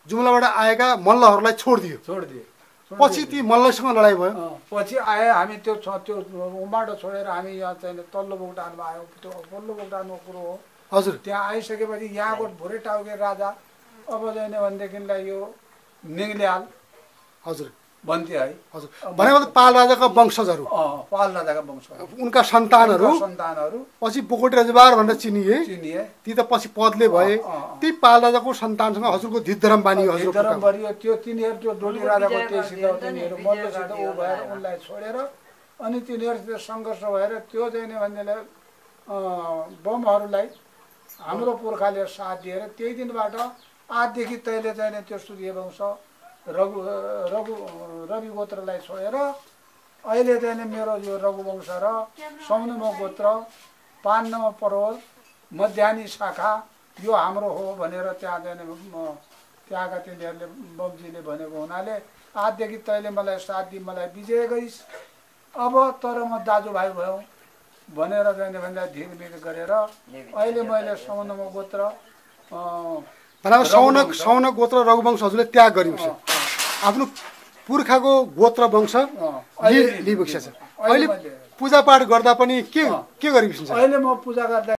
जुम्लाबाट आएका मल्लहरूलाई छोडिदियो। पछि ती मल्लसँग लडाइँ भयो। पछि आए हामी त्यो उमाटो छोडेर हामी यहाँ चाहिँ तल्लो बोगटानमा आयौँ। त्यो पल्लो बोगटानको कुरो हो। हजुर त्यहाँ आइसकेपछि यहाँको भोरे टाउके राजा अब चाहिँ भनेदेखिलाई यो निङ्ल्याल हजुर भन्थे है। हजुर भनेको पाल राजाका वंशजहरू, पाल राजाका वंश उनका सन्तानहरू पछि बोकोटे रजबार भनेर चिनिए। ती त पछि पदले भए। ती पाल राजाको सन्तानसँग हजुरको धिद्धरम बानियो। धिद्धरम बनियो। त्यो तिनीहरू त्यो डोली राजाको त्यहीसित तिनीहरू मल्लसित ऊ भएर उनलाई छोडेर अनि तिनीहरूसित सङ्घर्ष भएर त्यो चाहिँ भनेदेखिलाई बमहरूलाई हाम्रो पुर्खाले साथ दिएर त्यही दिनबाट आजदेखि तैँले चाहिँ त्यो सूर्य वंश रवि गोत्रलाई छोडेर अहिले चाहिँ मेरो यो रघुवंश र सौनम गोत्र 5 नम्बर पर्वत मध्याह्नी शाखा यो हाम्रो हो भनेर त्यहाँ चाहिँ त्यहाँका तिनीहरूले बमजीले भनेको हुनाले आजदेखि तैँले मलाई साथ दिई मलाई विजय गरिस्। अब तर म दाजुभाइ भयौँ भनेर चाहिँ भन्दा ढिलमिल गरेर अहिले मैले सौनम गोत्र सौन गोत्र रघुवंश हजुरले त्याग गरिन्छ। आफ्नो पुर्खाको गोत्र वंश लिइबक्सेछ। अहिले पूजापाठ गर्दा पनि के गरिबक्सिन्छ? अहिले म पूजा गर्दा